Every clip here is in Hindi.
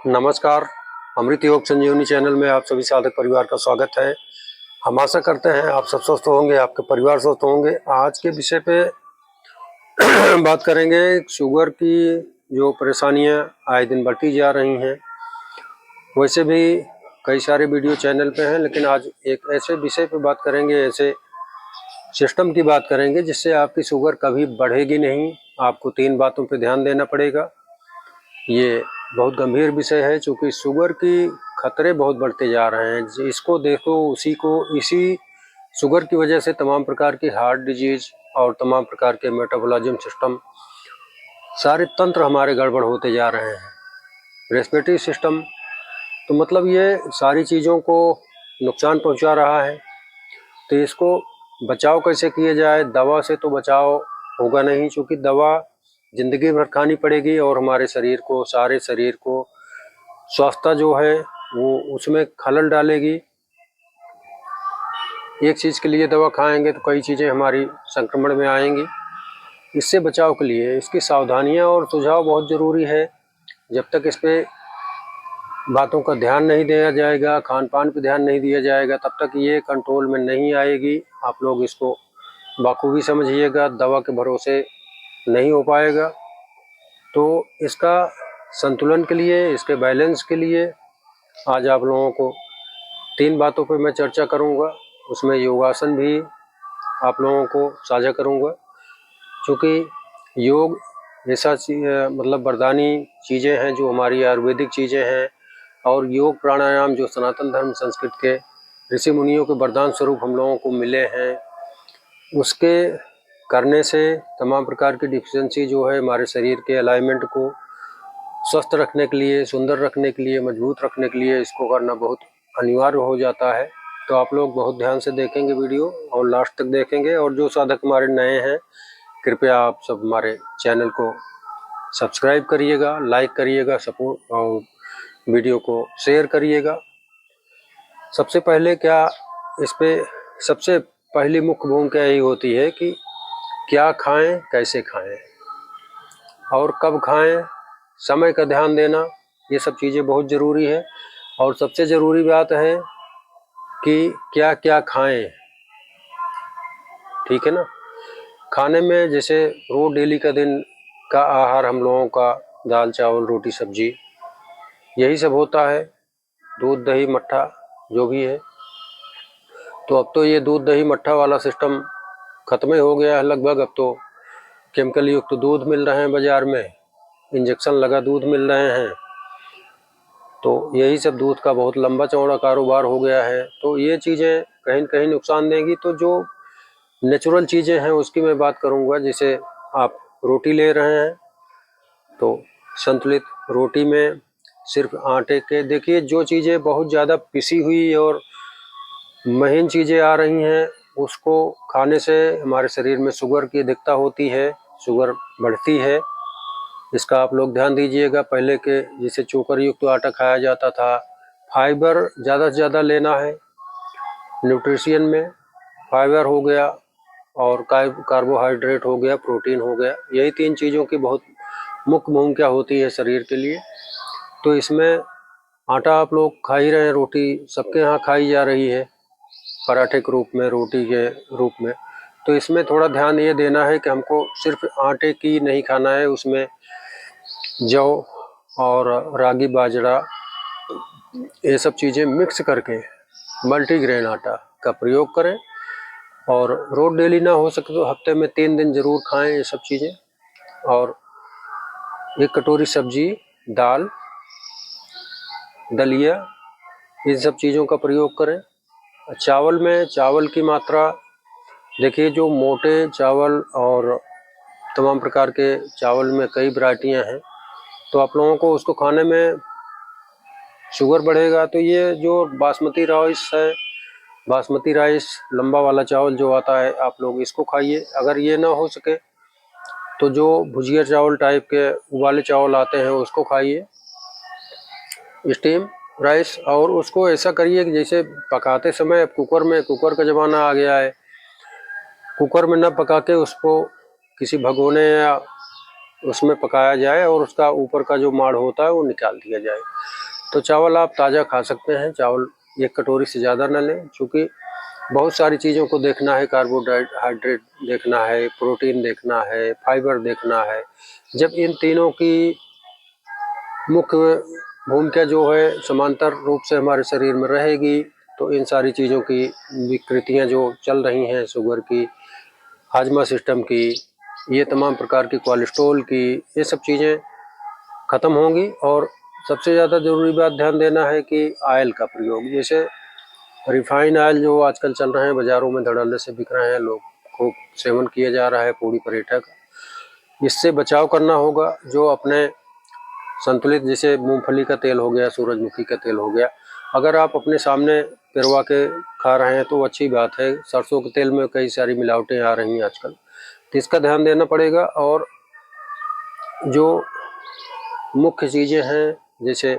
नमस्कार। अमृत योग संजीवनी चैनल में आप सभी साधक परिवार का स्वागत है। हम आशा करते हैं आप सब स्वस्थ होंगे, आपके परिवार स्वस्थ होंगे। आज के विषय पे बात करेंगे शुगर की जो परेशानियां आए दिन बढ़ती जा रही हैं। वैसे भी कई सारे वीडियो चैनल पे हैं, लेकिन आज एक ऐसे विषय पे बात करेंगे, ऐसे सिस्टम की बात करेंगे जिससे आपकी शुगर कभी बढ़ेगी नहीं। आपको 3 बातों पे ध्यान देना पड़ेगा। ये बहुत गंभीर विषय है, चूँकि शुगर की खतरे बहुत बढ़ते जा रहे हैं। इसको देखो, इसी शुगर की वजह से तमाम प्रकार की हार्ट डिजीज और तमाम प्रकार के मेटाबॉलिज्म सिस्टम, सारे तंत्र हमारे गड़बड़ होते जा रहे हैं। रेस्पिरेटरी सिस्टम, तो मतलब ये सारी चीज़ों को नुकसान पहुंचा रहा है। तो इसको बचाव कैसे किया जाए? दवा से तो बचाव होगा नहीं, क्योंकि दवा जिंदगी भर खानी पड़ेगी और हमारे शरीर को, सारे शरीर को स्वास्थ्य जो है वो उसमें खलल डालेगी। एक चीज़ के लिए दवा खाएंगे तो कई चीज़ें हमारी संक्रमण में आएंगी। इससे बचाव के लिए इसकी सावधानियां और सुझाव बहुत ज़रूरी है। जब तक इस पे बातों का ध्यान नहीं दिया जाएगा, खान पान पे ध्यान नहीं दिया जाएगा, तब तक ये कंट्रोल में नहीं आएगी। आप लोग इसको बाखूबी समझिएगा, दवा के भरोसे नहीं हो पाएगा। तो इसका संतुलन के लिए, इसके बैलेंस के लिए आज आप लोगों को 3 बातों पे मैं चर्चा करूंगा। उसमें योगासन भी आप लोगों को साझा करूंगा, क्योंकि योग ऐसा मतलब वरदानी चीज़ें हैं जो हमारी आयुर्वेदिक चीज़ें हैं, और योग प्राणायाम जो सनातन धर्म संस्कृत के ऋषि मुनियों के वरदान स्वरूप हम लोगों को मिले हैं, उसके करने से तमाम प्रकार की डिफिशियंसी जो है हमारे शरीर के अलाइनमेंट को स्वस्थ रखने के लिए, सुंदर रखने के लिए, मजबूत रखने के लिए इसको करना बहुत अनिवार्य हो जाता है। तो आप लोग बहुत ध्यान से देखेंगे वीडियो और लास्ट तक देखेंगे। और जो साधक हमारे नए हैं, कृपया आप सब हमारे चैनल को सब्सक्राइब करिएगा, लाइक करिएगा, सपोर्ट और वीडियो को शेयर करिएगा। सबसे पहले इस पे सबसे पहली मुख्य भूमिका यही होती है कि क्या खाएं, कैसे खाएं और कब खाएं, समय का ध्यान देना, ये सब चीज़ें बहुत ज़रूरी है। और सबसे ज़रूरी बात है कि क्या क्या खाएं, ठीक है ना। खाने में जैसे रोज डेली का दिन का आहार हम लोगों का दाल चावल रोटी सब्जी यही सब होता है, दूध दही मट्ठा जो भी है। तो अब तो ये दूध दही मट्ठा वाला सिस्टम ख़त्म ही हो गया है लगभग। अब तो केमिकल युक्त दूध मिल रहे हैं बाज़ार में, इंजेक्शन लगा दूध मिल रहे हैं। तो यही सब दूध का बहुत लंबा चौड़ा कारोबार हो गया है। तो ये चीज़ें कहीं न कहीं नुकसान देंगी। तो जो नेचुरल चीज़ें हैं उसकी मैं बात करूँगा। जैसे आप रोटी ले रहे हैं तो संतुलित रोटी में सिर्फ आटे के, देखिए जो चीज़ें बहुत ज़्यादा पिसी हुई और महीन चीज़ें आ रही हैं उसको खाने से हमारे शरीर में शुगर की अधिकता होती है, शुगर बढ़ती है। इसका आप लोग ध्यान दीजिएगा। पहले के जैसे चोकर युक्त तो आटा खाया जाता था। फाइबर ज़्यादा से ज़्यादा लेना है। न्यूट्रिशन में फाइबर हो गया और कार्बोहाइड्रेट हो गया, प्रोटीन हो गया, यही 3 चीज़ों की बहुत मुख्य भूमिका होती है शरीर के लिए। तो इसमें आटा आप लोग खा ही रहे हैं, रोटी सबके यहाँ खाई जा रही है पराठे के रूप में, रोटी के रूप में। तो इसमें थोड़ा ध्यान ये देना है कि हमको सिर्फ आटे की नहीं खाना है, उसमें जौ और रागी बाजरा ये सब चीज़ें मिक्स करके मल्टीग्रेन आटा का प्रयोग करें। और रोज डेली ना हो सके तो हफ्ते में 3 दिन ज़रूर खाएं ये सब चीज़ें। और 1 कटोरी सब्जी, दाल, दलिया, इन सब चीज़ों का प्रयोग करें। चावल में चावल की मात्रा देखिए, जो मोटे चावल और तमाम प्रकार के चावल में कई वैरायटियाँ हैं, तो आप लोगों को उसको खाने में शुगर बढ़ेगा। तो ये जो बासमती राइस है, बासमती राइस लंबा वाला चावल जो आता है, आप लोग इसको खाइए। अगर ये ना हो सके तो जो भुजिया चावल टाइप के उबाले चावल आते हैं उसको खाइए, स्टीम राइस। और उसको ऐसा करिए कि जैसे पकाते समय, अब कुकर का ज़माना आ गया है, कुकर में न पका के उसको किसी भगोने या उसमें पकाया जाए और उसका ऊपर का जो माड़ होता है वो निकाल दिया जाए। तो चावल आप ताज़ा खा सकते हैं। चावल 1 कटोरी से ज़्यादा न लें, चूँकि बहुत सारी चीज़ों को देखना है, कार्बोहाइड्रेट देखना है, प्रोटीन देखना है, फाइबर देखना है। जब इन तीनों की मुख्य भूमिका जो है समांतर रूप से हमारे शरीर में रहेगी, तो इन सारी चीज़ों की विकृतियाँ जो चल रही हैं, शुगर की, हाजमा सिस्टम की, ये तमाम प्रकार की कोलेस्ट्रॉल की, ये सब चीज़ें ख़त्म होंगी। और सबसे ज़्यादा ज़रूरी बात ध्यान देना है कि ऑयल का प्रयोग, जैसे रिफाइन ऑयल जो आजकल चल रहे हैं बाज़ारों में धड़ल्ले से बिक रहे हैं, लोग खूब सेवन किया जा रहा है पूड़ी पराठा का, इससे बचाव करना होगा। जो अपने संतुलित, जैसे मूंगफली का तेल हो गया, सूरजमुखी का तेल हो गया, अगर आप अपने सामने पिरवा के खा रहे हैं तो अच्छी बात है। सरसों के तेल में कई सारी मिलावटें आ रही हैं आजकल, तो इसका ध्यान देना पड़ेगा। और जो मुख्य चीज़ें हैं, जैसे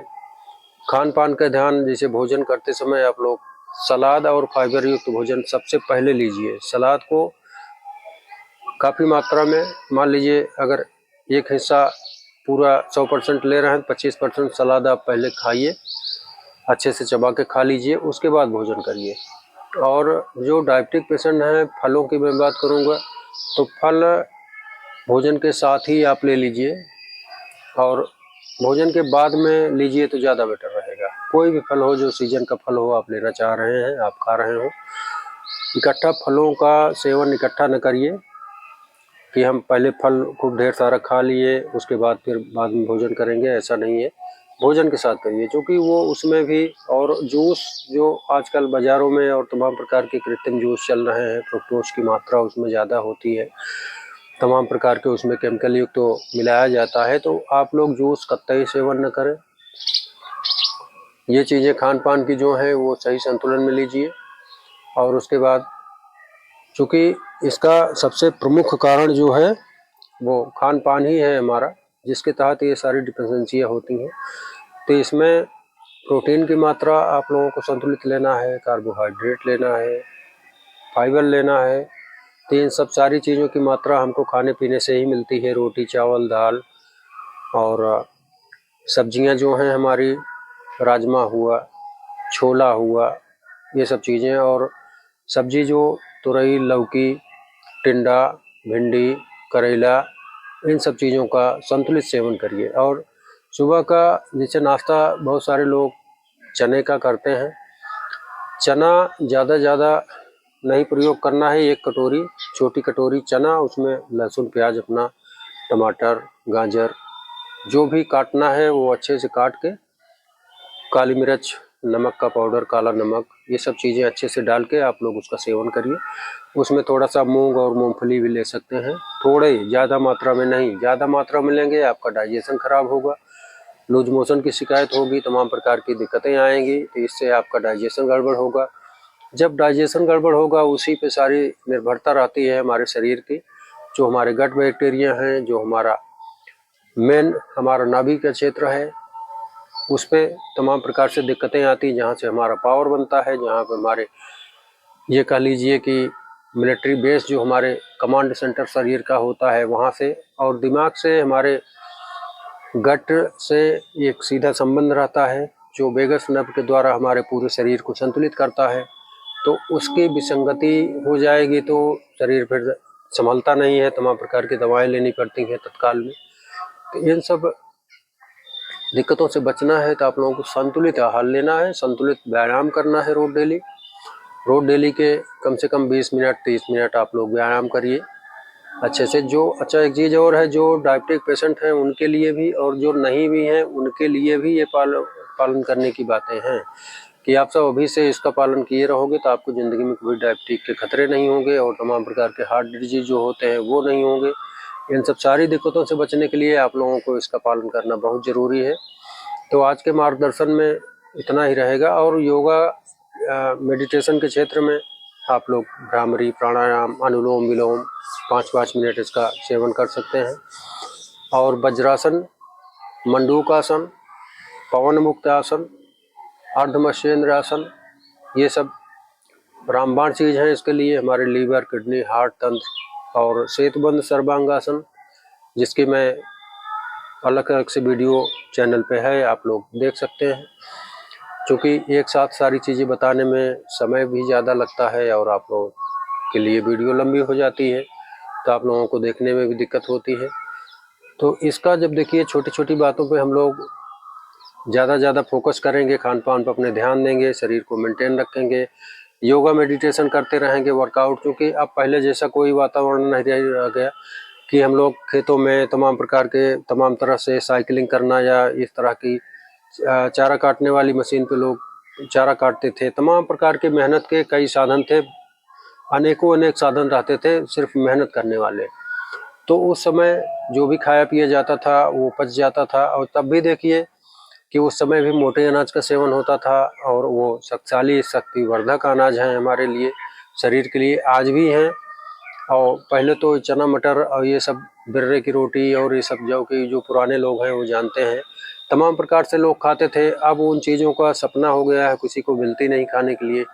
खान पान का ध्यान, जैसे भोजन करते समय आप लोग सलाद और फाइबर युक्त भोजन सबसे पहले लीजिए। सलाद को काफ़ी मात्रा में, मान लीजिए अगर एक हिस्सा पूरा 100% ले रहे हैं, 25% सलाद आप पहले खाइए, अच्छे से चबा के खा लीजिए, उसके बाद भोजन करिए। और जो डायबिटिक पेशेंट हैं, फलों की मैं बात करूँगा, तो फल भोजन के साथ ही आप ले लीजिए और भोजन के बाद में लीजिए तो ज़्यादा बेटर रहेगा। कोई भी फल हो, जो सीजन का फल हो, आप लेना चाह रहे हैं, आप खा रहे हो, इकट्ठा फलों का सेवन इकट्ठा न करिए कि हम पहले फल खूब ढेर सारा खा लिए, उसके बाद फिर बाद में भोजन करेंगे, ऐसा नहीं है। भोजन के साथ करिए, क्योंकि वो उसमें भी, और जूस जो आजकल बाज़ारों में और तमाम प्रकार के कृत्रिम जूस चल रहे हैं, फ्रुक्टोज की मात्रा उसमें ज़्यादा होती है, तमाम प्रकार के उसमें केमिकल युक्त तो मिलाया जाता है। तो आप लोग जूस कतई सेवन न करें। ये चीज़ें खान पान की जो हैं वो सही संतुलन में लीजिए। और उसके बाद, चूँकि इसका सबसे प्रमुख कारण जो है वो खान पान ही है हमारा, जिसके तहत ये सारी डिफिशियंसियाँ होती हैं। तो इसमें प्रोटीन की मात्रा आप लोगों को संतुलित लेना है, कार्बोहाइड्रेट लेना है, फाइबर लेना है। तो इन सब सारी चीज़ों की मात्रा हमको खाने पीने से ही मिलती है। रोटी, चावल, दाल और सब्जियां जो हैं हमारी, राजमा हुआ, छोला हुआ, ये सब चीज़ें। और सब्जी जो तुरई, लौकी, टिंडा, भिंडी, करेला, इन सब चीज़ों का संतुलित सेवन करिए। और सुबह का जैसे नाश्ता बहुत सारे लोग चने का करते हैं। चना ज़्यादा नहीं प्रयोग करना है। 1 कटोरी, छोटी कटोरी चना, उसमें लहसुन, प्याज अपना, टमाटर, गाजर जो भी काटना है वो अच्छे से काट के, काली मिर्च, नमक का पाउडर, काला नमक, ये सब चीज़ें अच्छे से डाल के आप लोग उसका सेवन करिए। उसमें थोड़ा सा मूंग और मूंगफली भी ले सकते हैं, थोड़े, ज़्यादा मात्रा में नहीं। ज़्यादा मात्रा में लेंगे आपका डाइजेशन खराब होगा, लूज मोशन की शिकायत होगी, तमाम प्रकार की दिक्कतें आएंगी, तो इससे आपका डाइजेशन गड़बड़ होगा। जब डाइजेशन गड़बड़ होगा, उसी पे सारी निर्भरता रहती है हमारे शरीर की। जो हमारे गट बैक्टीरिया हैं, जो हमारा मेन हमारा नाभि का क्षेत्र है, उस पे तमाम प्रकार से दिक्कतें आती, जहाँ से हमारा पावर बनता है, जहाँ पे हमारे, ये कह लीजिए कि मिलिट्री बेस जो हमारे कमांड सेंटर शरीर का होता है, वहाँ से। और दिमाग से, हमारे गट से एक सीधा संबंध रहता है, जो वेगस नर्व के द्वारा हमारे पूरे शरीर को संतुलित करता है। तो उसकी विसंगति हो जाएगी तो शरीर फिर संभलता नहीं है, तमाम प्रकार की दवाएं लेनी पड़ती हैं तत्काल में। तो इन सब दिक्कतों से बचना है तो आप लोगों को संतुलित आहार लेना है, संतुलित व्यायाम करना है। रोज डेली के कम से कम 20 मिनट 30 मिनट आप लोग व्यायाम करिए अच्छे से। जो अच्छा, एक चीज़ और है, जो डायबिटिक पेशेंट हैं उनके लिए भी, और जो नहीं भी हैं उनके लिए भी ये पालन करने की बातें हैं कि आप सब अभी से इसका पालन किए रहोगे तो आपको ज़िंदगी में कोई डायबिटीज के खतरे नहीं होंगे, और तमाम प्रकार के हार्ट डिजीज जो होते हैं वो नहीं होंगे। इन सब सारी दिक्कतों से बचने के लिए आप लोगों को इसका पालन करना बहुत ज़रूरी है। तो आज के मार्गदर्शन में इतना ही रहेगा। और योगा, मेडिटेशन के क्षेत्र में आप लोग भ्रामरी, प्राणायाम, अनुलोम विलोम 5-5 मिनट इसका सेवन कर सकते हैं। और वज्रासन, मंडूकासन, पवन मुक्त आसन, अर्धमत्स्येंद्र आसन, ये सब रामबाण चीज़ है इसके लिए, हमारे लीवर, किडनी, हार्ट तंत्र। और सेतुबंद सर्वांगासन, जिसकी मैं अलग अलग से वीडियो चैनल पे है, आप लोग देख सकते हैं। क्योंकि एक साथ सारी चीज़ें बताने में समय भी ज़्यादा लगता है और आप लोगों के लिए वीडियो लंबी हो जाती है, तो आप लोगों को देखने में भी दिक्कत होती है। तो इसका जब देखिए छोटी छोटी बातों पे हम लोग ज़्यादा फोकस करेंगे, खान पान पर अपने ध्यान देंगे, शरीर को मेंटेन रखेंगे, योगा मेडिटेशन करते रहेंगे, वर्कआउट, क्योंकि अब पहले जैसा कोई वातावरण नहीं रह गया कि हम लोग खेतों में तमाम प्रकार के तमाम तरह से साइकिलिंग करना या इस तरह की चारा काटने वाली मशीन पे लोग चारा काटते थे। तमाम प्रकार के मेहनत के कई साधन थे, अनेकों अनेक साधन रहते थे सिर्फ मेहनत करने वाले। तो उस समय जो भी खाया पिया जाता था वो पच जाता था, और तब भी देखिए कि उस समय भी मोटे अनाज का सेवन होता था, और वो शक्तिशाली शक्तिवर्धक अनाज हैं हमारे लिए, शरीर के लिए आज भी हैं। और पहले तो चना मटर और ये सब बिर्रे की रोटी और ये सब जौ की, जो पुराने लोग हैं वो जानते हैं, तमाम प्रकार से लोग खाते थे। अब उन चीज़ों का सपना हो गया है, किसी को मिलती नहीं खाने के लिए,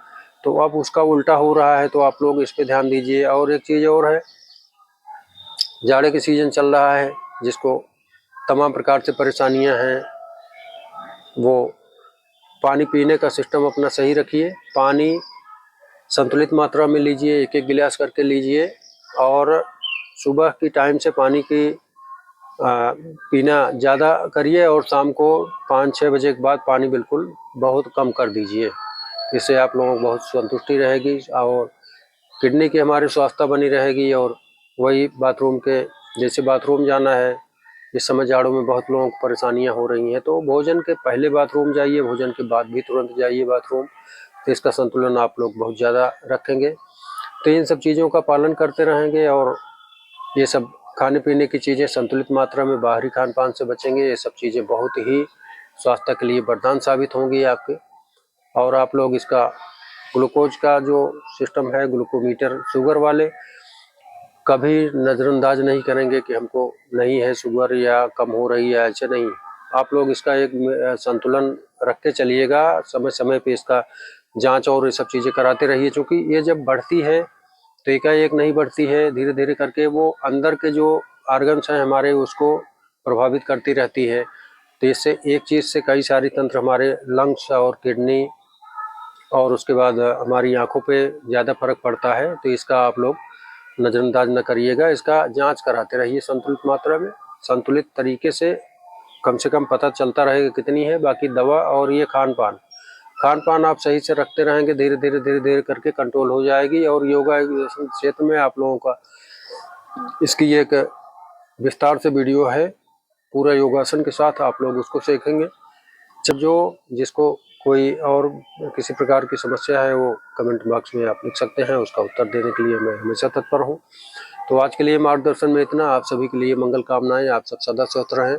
तो अब उसका उल्टा हो रहा है। तो आप लोग इस पे ध्यान दीजिए। और एक चीज़ और है, जाड़े की सीजन चल रहा है, जिसको तमाम प्रकार से परेशानियां हैं, वो पानी पीने का सिस्टम अपना सही रखिए। पानी संतुलित मात्रा में लीजिए, एक एक गिलास करके लीजिए, और सुबह की टाइम से पानी की पीना ज़्यादा करिए, और शाम को 5-6 बजे के बाद पानी बिल्कुल बहुत कम कर दीजिए। इससे आप लोगों को बहुत संतुष्टि रहेगी और किडनी की हमारी स्वास्थ्य बनी रहेगी। और वही बाथरूम के, जैसे बाथरूम जाना है, इस समय जाड़ों में बहुत लोगों को परेशानियां हो रही हैं, तो भोजन के पहले बाथरूम जाइए, भोजन के बाद भी तुरंत जाइए बाथरूम। तो इसका संतुलन आप लोग बहुत ज़्यादा रखेंगे। तो इन सब चीज़ों का पालन करते रहेंगे, और ये सब खाने पीने की चीज़ें संतुलित मात्रा में, बाहरी खान पान से बचेंगे। ये सब चीज़ें बहुत ही स्वास्थ्य के लिए वरदान साबित होंगी आपके। और आप लोग इसका ग्लूकोज का जो सिस्टम है, ग्लूकोमीटर शुगर वाले, कभी नज़रअंदाज नहीं करेंगे कि हमको नहीं है शुगर या कम हो रही है, ऐसे नहीं। आप लोग इसका एक संतुलन रख के चलिएगा, समय समय पे इसका जांच और ये सब चीज़ें कराते रहिए। क्योंकि ये जब बढ़ती है तो एकाएक नहीं बढ़ती है, धीरे धीरे करके वो अंदर के जो ऑर्गन्स हैं हमारे, उसको प्रभावित करती रहती है। तो इससे एक चीज़ से कई सारी तंत्र, हमारे लंग्स और किडनी, और उसके बाद हमारी आँखों पे ज़्यादा फर्क पड़ता है। तो इसका आप लोग नज़रअंदाज न करिएगा, इसका जांच कराते रहिए संतुलित मात्रा में, संतुलित तरीके से कम पता चलता रहेगा कितनी है। बाकी दवा और ये खान पान आप सही से रखते रहेंगे, धीरे धीरे करके कंट्रोल हो जाएगी। और योगा क्षेत्र में आप लोगों का इसकी एक विस्तार से वीडियो है, पूरा योगासन के साथ, आप लोग उसको सीखेंगे। जब जो जिसको कोई और किसी प्रकार की समस्या है, वो कमेंट बॉक्स में आप लिख सकते हैं, उसका उत्तर देने के लिए मैं हमेशा तत्पर हूँ। तो आज के लिए मार्गदर्शन में इतना। आप सभी के लिए मंगल कामनाएं। आप सब सदा स्वस्थ रहें।